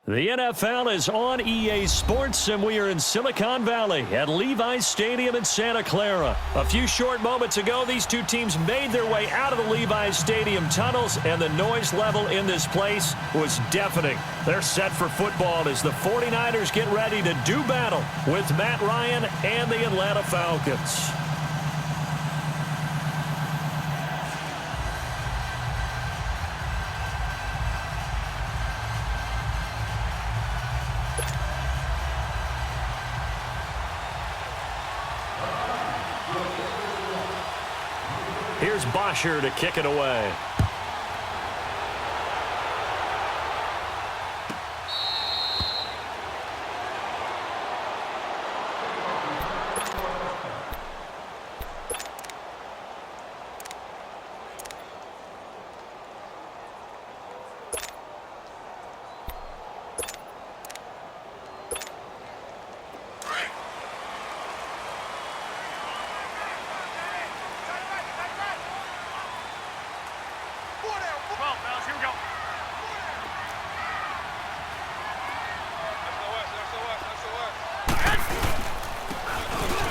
The NFL is on EA Sports, and we are in Silicon Valley at Levi's Stadium in Santa Clara. A few short moments ago, these two teams made their way out of the Levi's Stadium tunnels, and the noise level in this place was deafening. They're set for football as the 49ers get ready to do battle with Matt Ryan and the Atlanta Falcons. Here's Bosher to kick it away.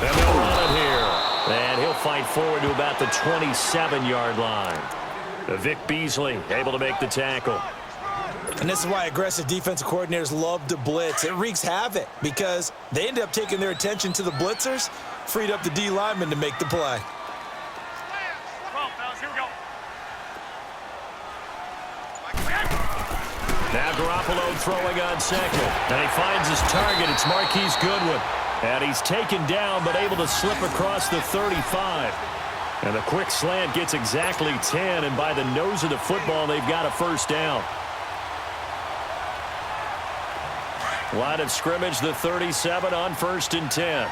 And they'll run it here. And he'll fight forward to about the 27-yard line. Vic Beasley able to make the tackle. And this is why aggressive defensive coordinators love to blitz. It wreaks havoc because they end up taking their attention to the blitzers, freed up the D lineman to make the play. Now Garoppolo throwing on second. And he finds his target. It's Marquise Goodwin. And he's taken down but able to slip across the 35. And the quick slant gets exactly 10. And by the nose of the football, they've got a first down. Line of scrimmage, the 37 on 1st and 10.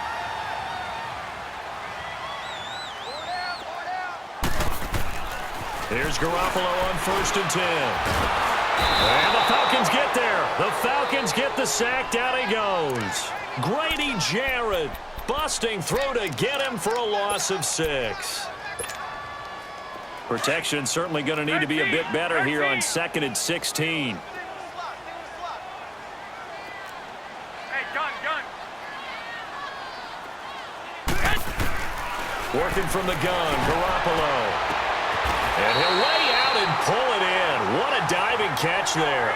Here's Garoppolo on 1st and 10. And the Falcons get there. The Falcons get the sack. Down he goes. Grady Jarrett busting through to get him for a loss of 6. Protection certainly going to need to be a bit better here on 2nd and 16. Working from the gun, Garoppolo. And he'll lay out and pull it in. What a diving catch there.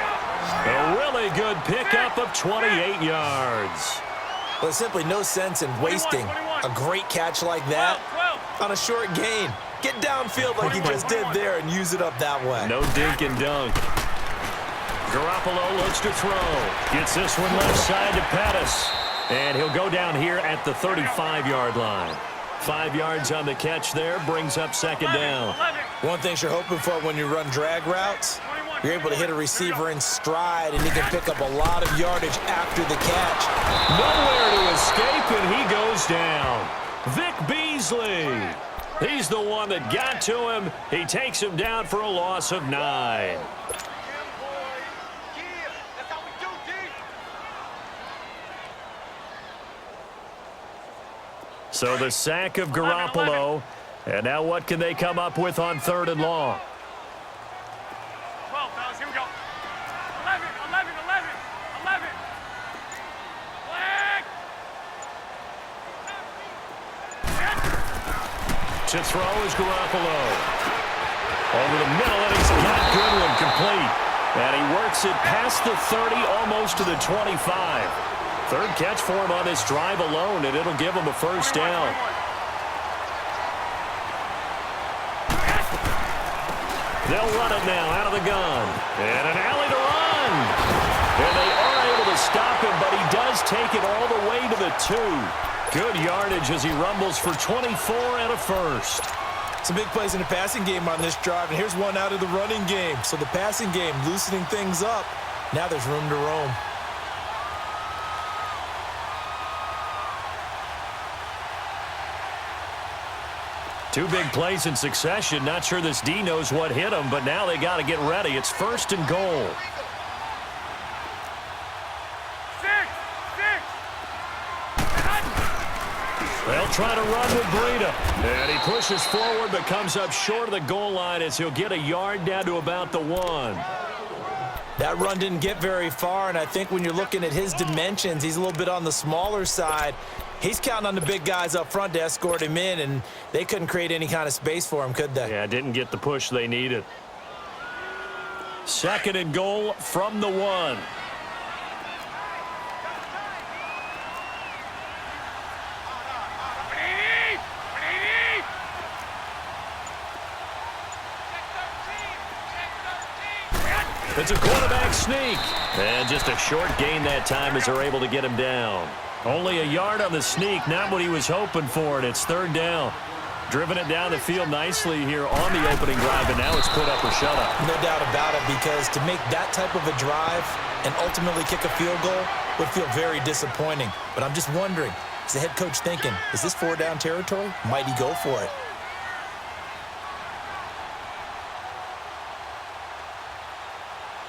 A really good pickup of 28 yards. Well, there's simply no sense in wasting a great catch like that on a short gain. Get downfield like he just did there and use it up that way. No dink and dunk. Garoppolo looks to throw. Gets this one left side to Pettis. And he'll go down here at the 35-yard line. 5 yards on the catch there, brings up 2nd down. One thing you're hoping for when you run drag routes, you're able to hit a receiver in stride, and he can pick up a lot of yardage after the catch. Nowhere to escape, and he goes down. Vic Beasley. He's the one that got to him. He takes him down for a loss of 9. So the sack of Garoppolo. And now what can they come up with on 3rd and long? 12, fellas, here we go. 11, 11, 11, 11. To throw is Garoppolo. Over the middle, and he's got Goodwin complete. And he works it past the 30, almost to the 25. 3rd catch for him on this drive alone, and it'll give him a first down. They'll run it now out of the gun. And an alley to run. And they are able to stop him, but he does take it all the way to the 2. Good yardage as he rumbles for 24 and a first. Some big plays in the passing game on this drive, and here's one out of the running game. So the passing game loosening things up. Now there's room to roam. Two big plays in succession. Not sure this D knows what hit him, but now they got to get ready. It's 1st and goal. 6. They'll try to run with Breida. And he pushes forward but comes up short of the goal line as he'll get a yard down to about the 1. That run didn't get very far, and I think when you're looking at his dimensions, he's a little bit on the smaller side. He's counting on the big guys up front to escort him in, and they couldn't create any kind of space for him, could they? Yeah, didn't get the push they needed. 2nd and goal from the 1. It's a quarterback sneak. And just a short gain that time as they're able to get him down. Only a yard on the sneak, not what he was hoping for, and it's 3rd down. Driven it down the field nicely here on the opening drive, and now it's put up or shut up. No doubt about it, because to make that type of a drive and ultimately kick a field goal would feel very disappointing. But I'm just wondering, is the head coach thinking, is this 4-down territory? Might he go for it?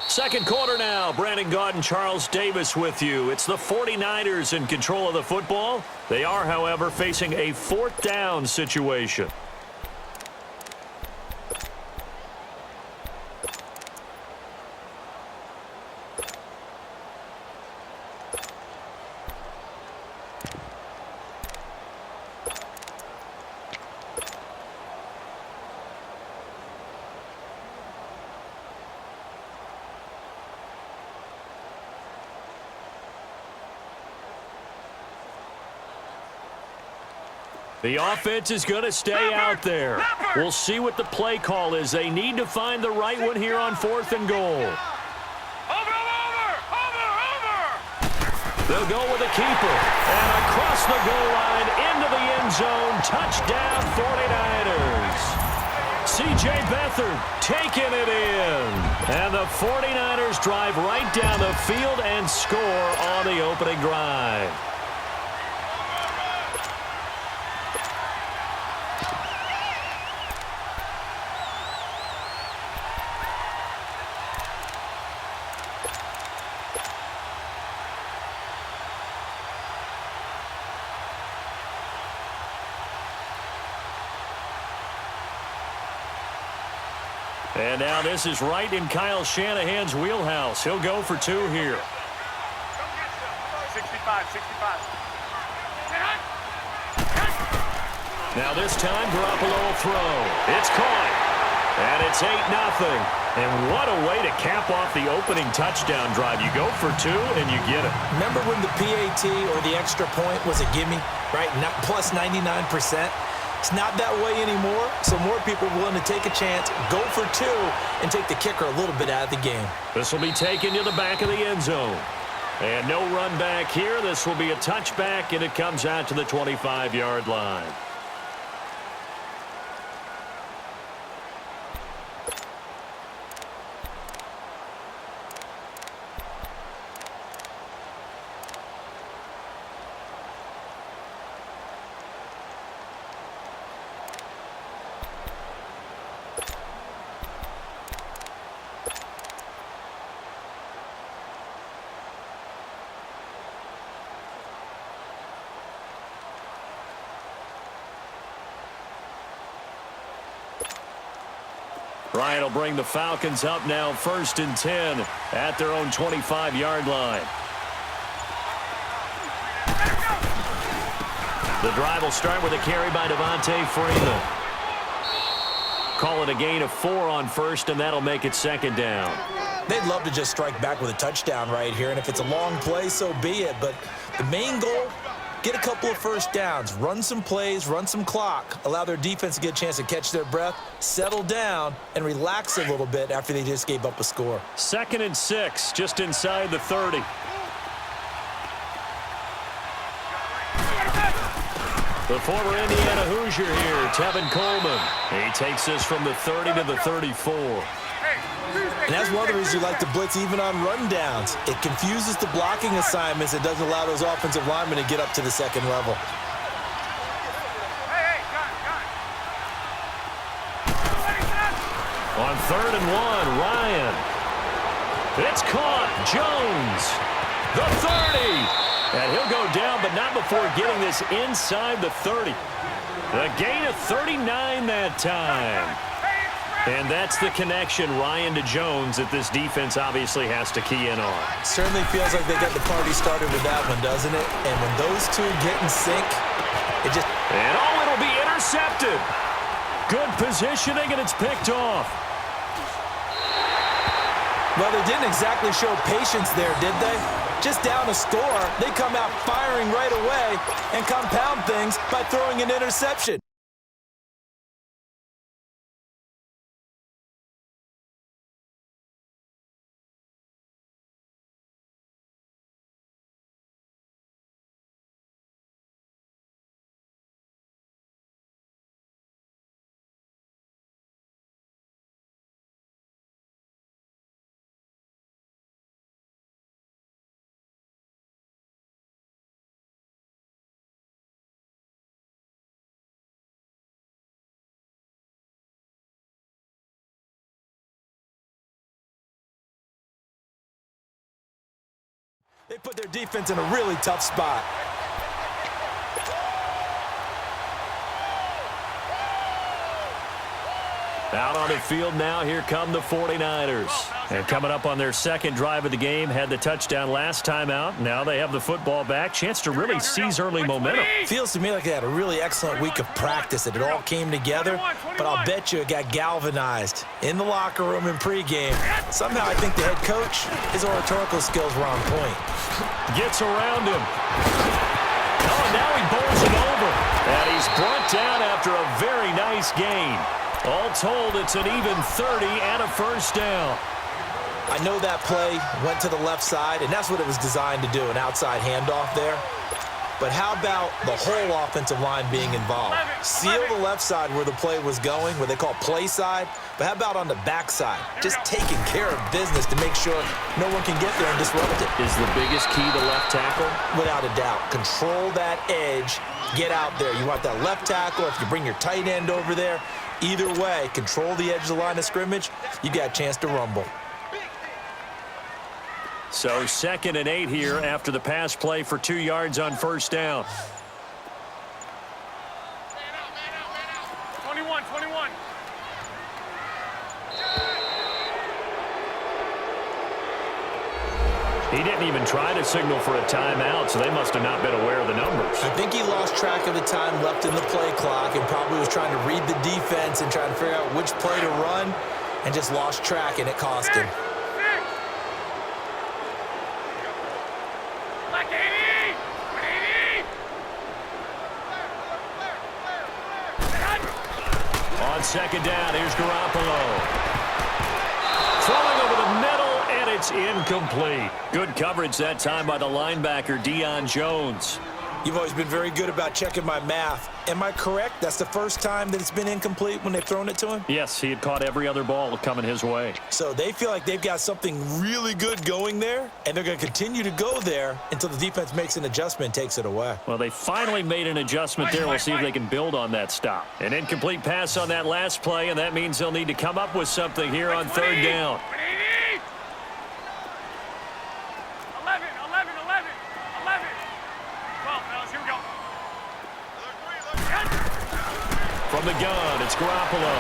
Second quarter now. Brandon Gaudin, Charles Davis with you. It's the 49ers in control of the football. They are, however, facing a 4th down situation. The offense is going to stay out there. We'll see what the play call is. They need to find the right one here on 4th and goal. They'll go with a keeper. And across the goal line into the end zone. Touchdown 49ers. C.J. Beathard taking it in. And the 49ers drive right down the field and score on the opening drive. And now this is right in Kyle Shanahan's wheelhouse. He'll go for 2 here. 65. Now this time, Garoppolo will throw. It's caught. And it's 8-0. And what a way to cap off the opening touchdown drive. You go for 2 and you get it. Remember when the PAT or the extra point was a gimme, right? Not plus 99%. It's not that way anymore, so more people are willing to take a chance, go for 2, and take the kicker a little bit out of the game. This will be taken to the back of the end zone. And no run back here. This will be a touchback, and it comes out to the 25-yard line. Ryan will bring the Falcons up now 1st and 10 at their own 25-yard line. The drive will start with a carry by Devontae Freeman. Call it a gain of 4 on 1st, and that'll make it 2nd down. They'd love to just strike back with a touchdown right here, and if it's a long play, so be it. But the main goal, get a couple of 1st downs, run some plays, run some clock, allow their defense to get a chance to catch their breath, settle down, and relax a little bit after they just gave up a score. 2nd and 6, just inside the 30. The former Indiana Hoosier here, Tevin Coleman. He takes this from the 30 to the 34. And that's one of the reasons you like to blitz even on rundowns. It confuses the blocking assignments. It doesn't allow those offensive linemen to get up to the 2nd level. On 3rd and 1, Ryan. It's caught. Jones. The 30. And he'll go down, but not before getting this inside the 30. The gain of 39 that time. And that's the connection, Ryan, to Jones, that this defense obviously has to key in on. Certainly feels like they got the party started with that one, doesn't it? And when those two get in sync, it just... And it'll be intercepted. Good positioning, and it's picked off. Well, they didn't exactly show patience there, did they? Just down a score, they come out firing right away and compound things by throwing an interception. They put their defense in a really tough spot. Out on the field now, here come the 49ers. And coming up on their second drive of the game, had the touchdown last time out. Now they have the football back. Chance to really seize early momentum. Feels to me like they had a really excellent week of practice, that it all came together, but I'll bet you it got galvanized in the locker room in pregame. Somehow I think the head coach, his oratorical skills were on point. Gets around him. Oh, now he bowls him over. And he's brought down after a very nice gain. All told, it's an even 30 and a first down. I know that play went to the left side, and that's what it was designed to do, an outside handoff there. But how about the whole offensive line being involved? Seal the left side where the play was going, what they call play side, but how about on the back side? Just taking care of business to make sure no one can get there and disrupt it. Is the biggest key to left tackle? Without a doubt. Control that edge. Get out there. You want that left tackle. If you bring your tight end over there, either way, control the edge of the line of scrimmage, you got a chance to rumble. So 2nd and 8 here after the pass play for 2 yards on first down. 21. He didn't even try to signal for a timeout, so they must have not been aware of the numbers. I think he lost track of the time left in the play clock and probably was trying to read the defense and trying to figure out which play to run and just lost track, and it cost him. On second down, here's Garoppolo. Throwing over the middle, and it's incomplete. Good coverage that time by the linebacker, Deion Jones. You've always been very good about checking my math. Am I correct? That's the first time that it's been incomplete when they've thrown it to him? Yes, he had caught every other ball coming his way. So they feel like they've got something really good going there, and they're going to continue to go there until the defense makes an adjustment and takes it away. Well, they finally made an adjustment there. We'll see if they can build on that stop. An incomplete pass on that last play, and that means they'll need to come up with something here on third down. 11. 12, fellas, here we go. From the gun, it's Garoppolo.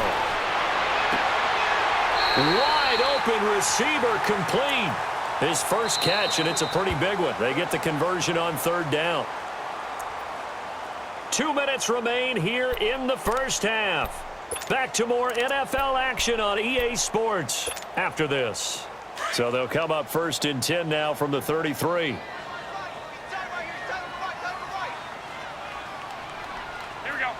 Wide open receiver, complete. His first catch, and it's a pretty big one. They get the conversion on third down. 2 minutes remain here in the first half. Back to more NFL action on EA Sports after this. So they'll come up 1st and 10 now from the 33. Here we go.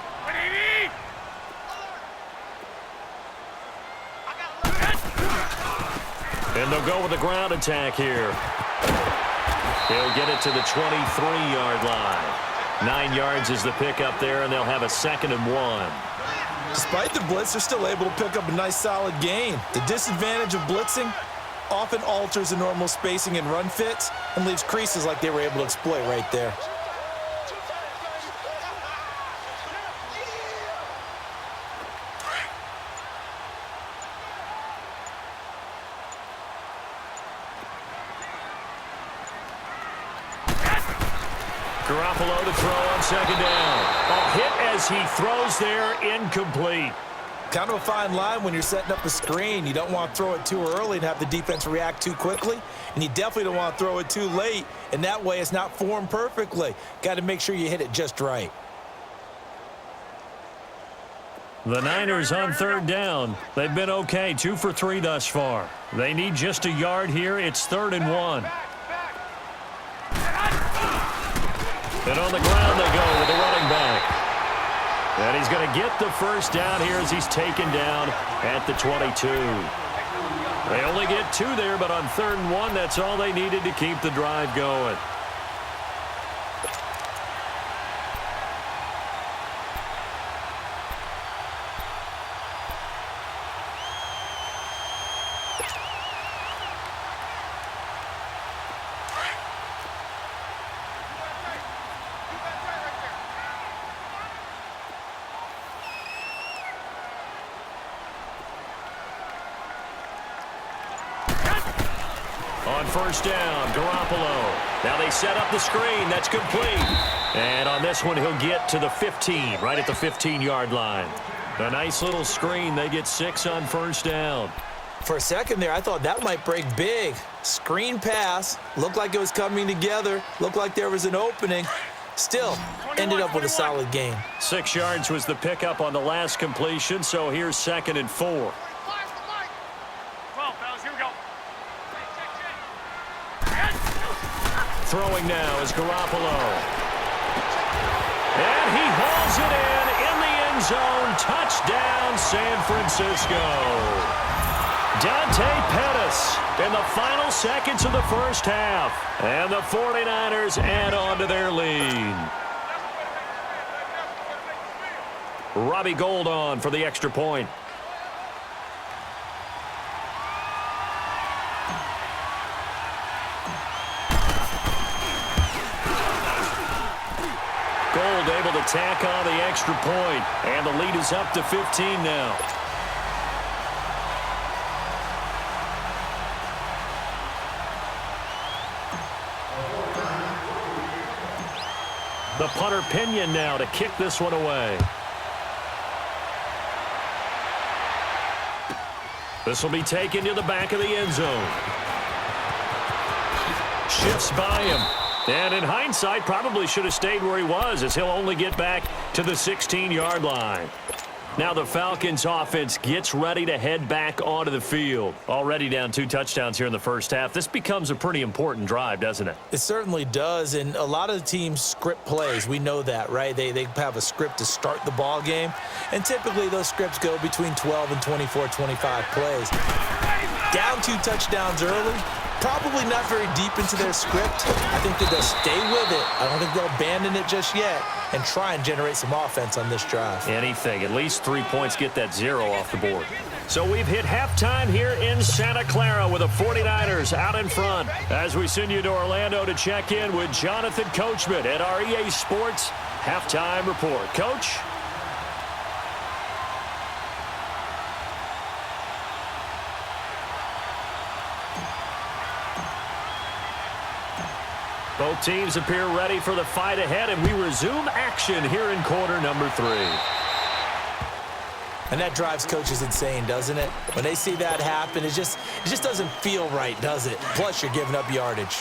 And they'll go with the ground attack here. He'll get it to the 23-yard line. 9 yards is the pickup there, and they'll have a 2nd and 1. Despite the blitz, they're still able to pick up a nice solid gain. The disadvantage of blitzing often alters the normal spacing and run fits and leaves creases like they were able to exploit right there. Garoppolo to throw on second down. A hit as he throws there, incomplete. Kind of a fine line when you're setting up a screen. You don't want to throw it too early and have the defense react too quickly. And you definitely don't want to throw it too late. And that way it's not formed perfectly. Got to make sure you hit it just right. The Niners on third down. They've been okay, 2 for 3 thus far. They need just a yard here. It's 3rd and 1. And on the ground they go with the running back. And he's going to get the first down here as he's taken down at the 22. They only get 2 there, but on 3rd and 1, that's all they needed to keep the drive going. On first down, Garoppolo. Now they set up the screen. That's complete. And on this one, he'll get to the 15, right at the 15-yard line. A nice little screen. They get 6 on first down. For a second there, I thought that might break big. Screen pass. Looked like it was coming together. Looked like there was an opening. Still, ended up with a solid gain. 6 yards was the pickup on the last completion, so here's 2nd and 4. Throwing now is Garoppolo. And he hauls it in the end zone. Touchdown, San Francisco. Dante Pettis in the final seconds of the first half. And the 49ers add on to their lead. Robbie Gould on for the extra point. Gould able to tack on the extra point, and the lead is up to 15 now. The punter Pinion now to kick this one away. This will be taken to the back of the end zone. Shifts by him. And in hindsight, probably should have stayed where he was, as he'll only get back to the 16-yard line. Now the Falcons offense gets ready to head back onto the field. Already down 2 touchdowns here in the first half. This becomes a pretty important drive, doesn't it? It certainly does, and a lot of the teams script plays. We know that, right? They have a script to start the ball game, and typically those scripts go between 12 and 24, 25 plays. Down 2 touchdowns early. Probably not very deep into their script. I think that they'll stay with it. I don't think they'll abandon it just yet and try and generate some offense on this drive. Anything. At least 3 points, get that 0 off the board. So we've hit halftime here in Santa Clara with the 49ers out in front. As we send you to Orlando to check in with Jonathan Coachman at our EA Sports Halftime Report. Coach? Both teams appear ready for the fight ahead, and we resume action here in quarter number 3. And that drives coaches insane, doesn't it? When they see that happen, it just doesn't feel right, does it? Plus, you're giving up yardage.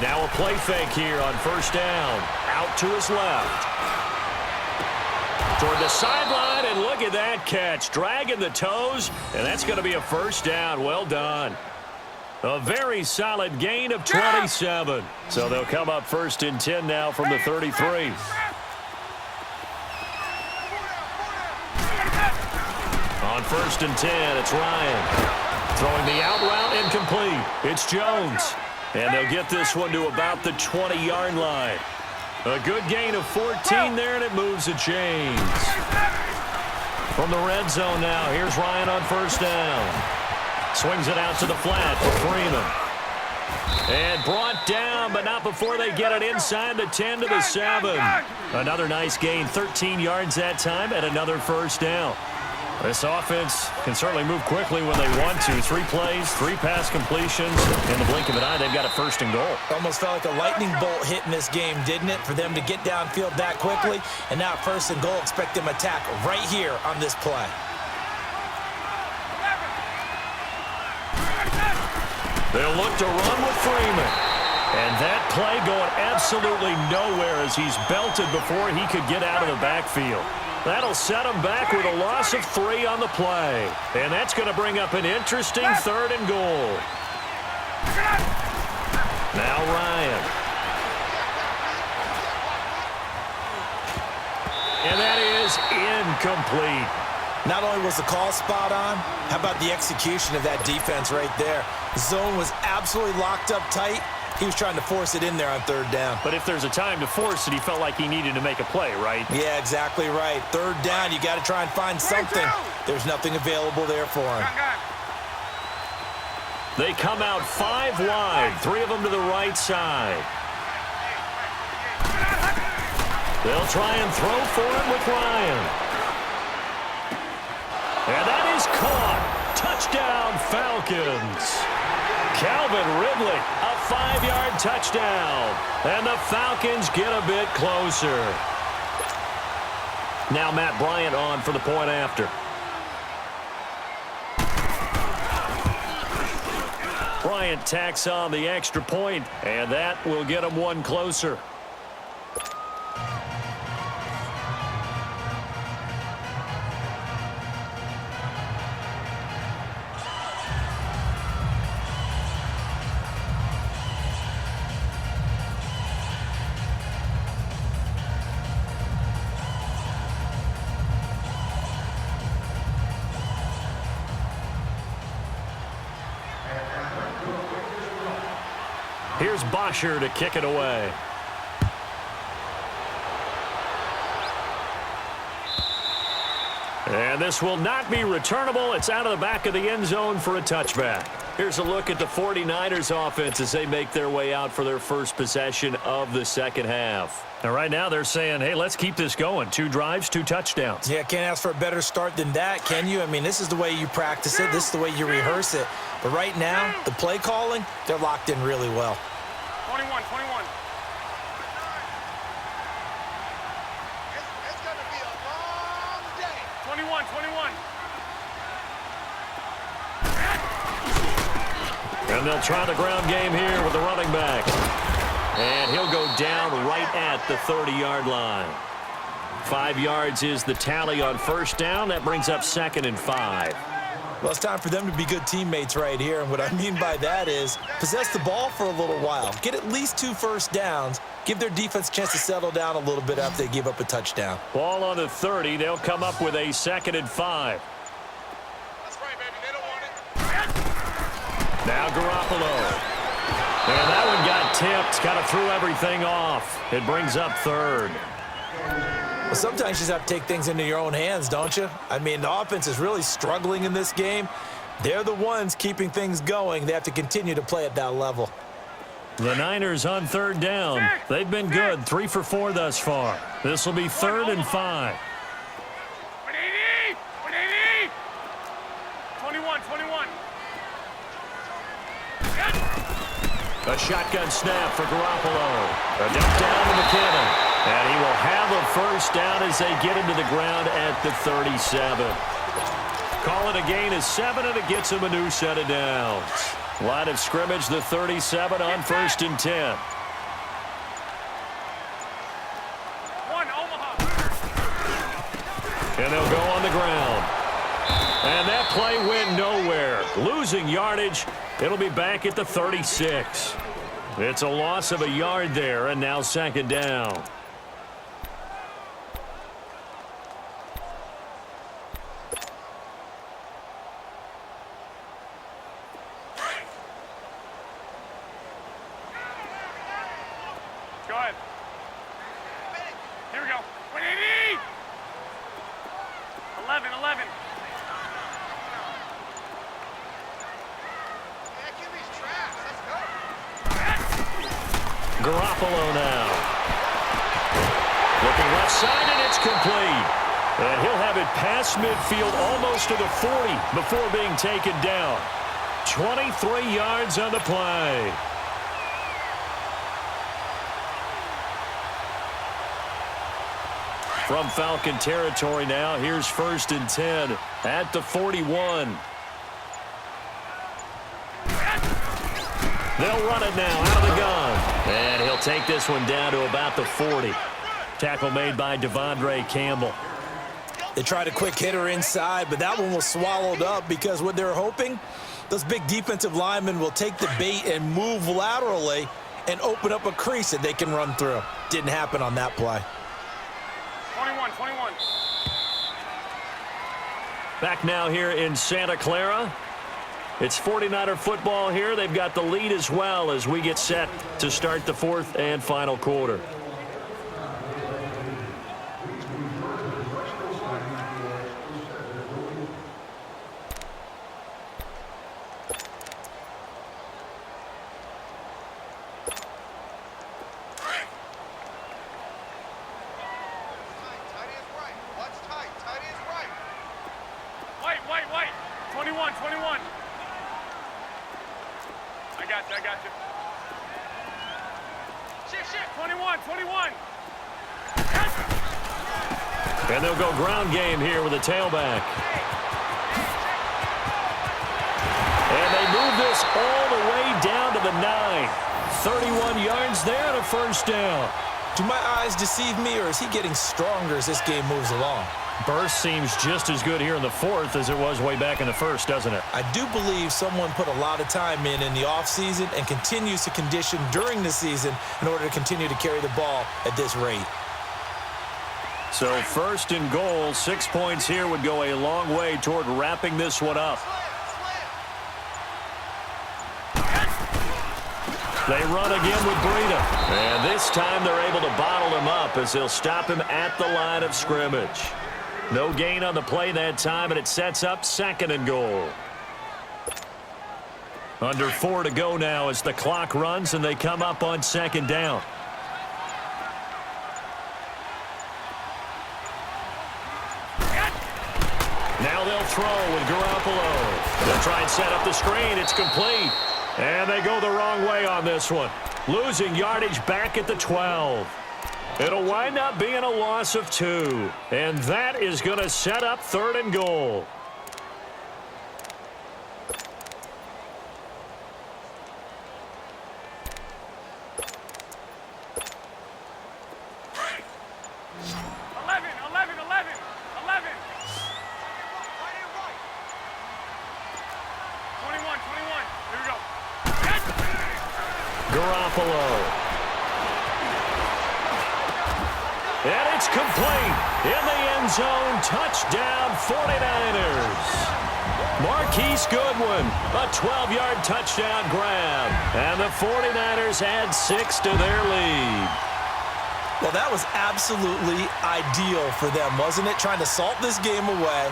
Now a play fake here on first down. Out to his left. Toward the sideline, and look at that catch. Dragging the toes, and that's going to be a first down. Well done. A very solid gain of 27. So they'll come up 1st and 10 now from the 33. On 1st and 10, it's Ryan. Throwing the out route incomplete. It's Jones. And they'll get this one to about the 20-yard line. A good gain of 14 there, and it moves the chains. From the red zone now, here's Ryan on first down. Swings it out to the flat for Freeman. And brought down, but not before they get it inside the 10 to the 7. Another nice gain, 13 yards that time, and another first down. This offense can certainly move quickly when they want to. 3 plays, 3 pass completions. In the blink of an eye, they've got a 1st and goal. Almost felt like a lightning bolt hit in this game, didn't it? For them to get downfield that quickly. And now 1st and goal, expect them to attack right here on this play. They'll look to run with Freeman. And that play going absolutely nowhere as he's belted before he could get out of the backfield. That'll set him back with a loss of 3 on the play. And that's going to bring up an interesting 3rd and goal. Now Ryan. And that is incomplete. Not only was the call spot on, how about the execution of that defense right there? The zone was absolutely locked up tight. He was trying to force it in there on 3rd down. But if there's a time to force it, he felt like he needed to make a play, right? Yeah, exactly right. 3rd down, you got to try and find something. There's nothing available there for him. They come out 5 wide, 3 of them to the right side. They'll try and throw for it with Ryan. And that is caught. Touchdown, Falcons. Calvin Ridley, a 5-yard touchdown. And the Falcons get a bit closer. Now Matt Bryant on for the point after. Bryant tacks on the extra point, and that will get him 1 closer. Here's Bosher to kick it away. And this will not be returnable. It's out of the back of the end zone for a touchback. Here's a look at the 49ers offense as they make their way out for their first possession of the second half. And right now they're saying, hey, let's keep this going. 2 drives, 2 touchdowns. Yeah, can't ask for a better start than that, can you? I mean, this is the way you practice it. This is the way you rehearse it. But right now, the play calling, they're locked in really well. 21. It's going to be a long day. 21. And they'll try the ground game here with the running back. And he'll go down right at the 30-yard line. 5 yards is the tally on 1st down. That brings up 2nd and 5. Well, it's time for them to be good teammates right here. And what I mean by that is possess the ball for a little while. Get at least 2 first downs. Give their defense a chance to settle down a little bit after they give up a touchdown. Ball on the 30. They'll come up with a 2nd and 5. That's right, baby. They don't want it. Now Garoppolo. And that one got tipped. Kind of threw everything off. It brings up 3rd. Well, sometimes you just have to take things into your own hands, don't you? I mean, the offense is really struggling in this game. They're the ones keeping things going. They have to continue to play at that level. The Niners on 3rd down. They've been good. 3 for 4 thus far. This will be 3rd and 5. 180. 21. A shotgun snap for Garoppolo. A dump down to McKinnon. And he will have a 1st down as they get him to the ground at the 37. Call it a gain of 7, and it gets him a new set of downs. Line of scrimmage, the 37 on 1st and 10. 1, Omaha. And they'll go on the ground. And that play went nowhere. Losing yardage. It'll be back at the 36. It's a loss of a yard there, and now 2nd down. Go ahead. Here we go. 180. 11. Garoppolo now. Looking left side, and it's complete. And he'll have it past midfield almost to the 40 before being taken down. 23 yards on the play. From Falcon territory now, here's 1st and 10 at the 41. They'll run it now out of the gun. And he'll take this one down to about the 40. Tackle made by Devondre Campbell. They tried a quick hitter inside, but that one was swallowed up because what they're hoping, those big defensive linemen will take the bait and move laterally and open up a crease that they can run through. Didn't happen on that play. 21. Back now here in Santa Clara. It's 49er football here. They've got the lead as well as we get set to start the 4th and final quarter. White. 21. I got you. Shit. 21. And they'll go ground game here with a tailback. And they move this all the way down to the 9. 31 yards there and a 1st down. Do my eyes deceive me, or is he getting stronger as this game moves along? Burst seems just as good here in the 4th as it was way back in the 1st, doesn't it? I do believe someone put a lot of time in the offseason and continues to condition during the season in order to continue to carry the ball at this rate. So 1st and goal, 6 points here would go a long way toward wrapping this one up. They run again with Breida. And this time they're able to bottle him up as they'll stop him at the line of scrimmage. No gain on the play that time, and it sets up 2nd and goal. Under 4 to go now as the clock runs and they come up on 2nd down. Now they'll throw with Garoppolo. They'll try and set up the screen. It's complete. And they go the wrong way on this one. Losing yardage back at the 12. It'll wind up being a loss of 2. And that is going to set up 3rd and goal. Garoppolo. And it's complete. In the end zone, touchdown 49ers. Marquise Goodwin, a 12-yard touchdown grab. And the 49ers add 6 to their lead. Well, that was absolutely ideal for them, wasn't it? Trying to salt this game away.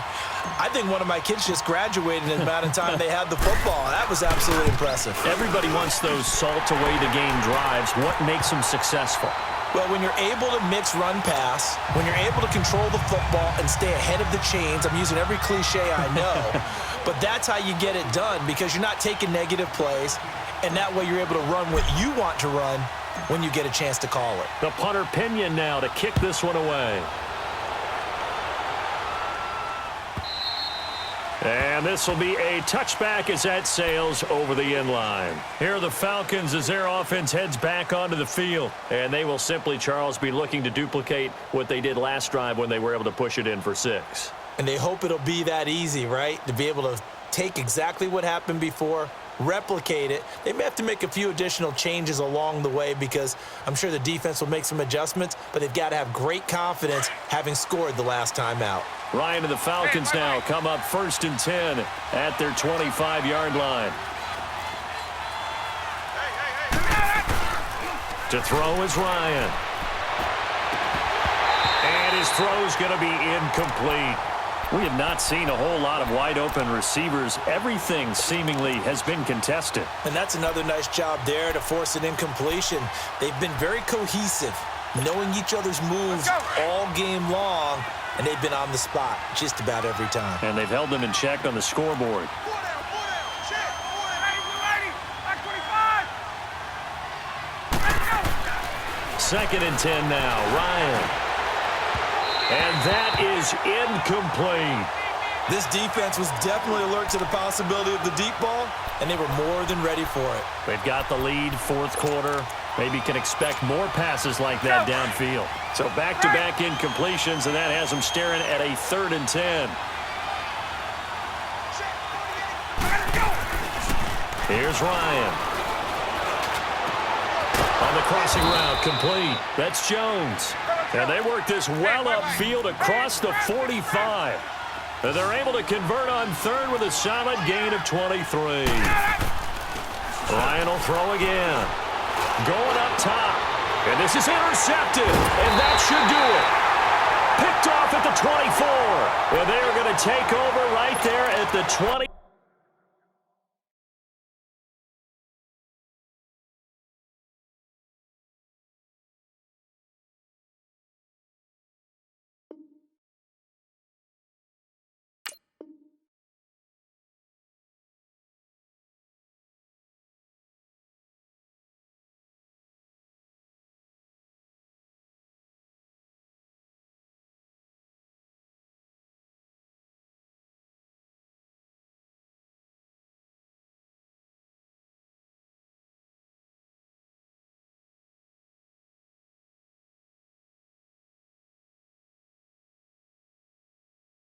I think one of my kids just graduated in the amount of time they had the football. That was absolutely impressive. Everybody wants those salt-away-the-game drives. What makes them successful? Well, when you're able to mix run-pass, when you're able to control the football and stay ahead of the chains, I'm using every cliche I know, but that's how you get it done because you're not taking negative plays, and that way you're able to run what you want to run when you get a chance to call it. The punter Pinion now to kick this one away. And this will be a touchback as that sails over the end line. Here are the Falcons as their offense heads back onto the field. And they will simply, Charles, be looking to duplicate what they did last drive when they were able to push it in for 6. And they hope it'll be that easy, right? To be able to take exactly what happened before, replicate it. They may have to make a few additional changes along the way because I'm sure the defense will make some adjustments, but they've got to have great confidence having scored the last time out. Ryan and the Falcons now come up 1st and 10 at their 25-yard line. To throw is Ryan. And his throw's going to be incomplete. We have not seen a whole lot of wide-open receivers. Everything seemingly has been contested. And that's another nice job there to force an incompletion. They've been very cohesive. knowing each other's moves all game long, and they've been on the spot just about every time. And they've held them in check on the scoreboard. Second and 10 now. Ryan. And that is incomplete. This defense was definitely alert to the possibility of the deep ball, and they were more than ready for it. They've got the lead, fourth quarter. Maybe can expect more passes like that downfield. So back-to-back incompletions, and that has them staring at a 3rd and 10. Here's Ryan. On the crossing route, complete. That's Jones. And they work this well upfield across the 45. And they're able to convert on 3rd with a solid gain of 23. Ryan will throw again. Going up top. And this is intercepted. And that should do it. Picked off at the 24. And they are going to take over right there at the 20.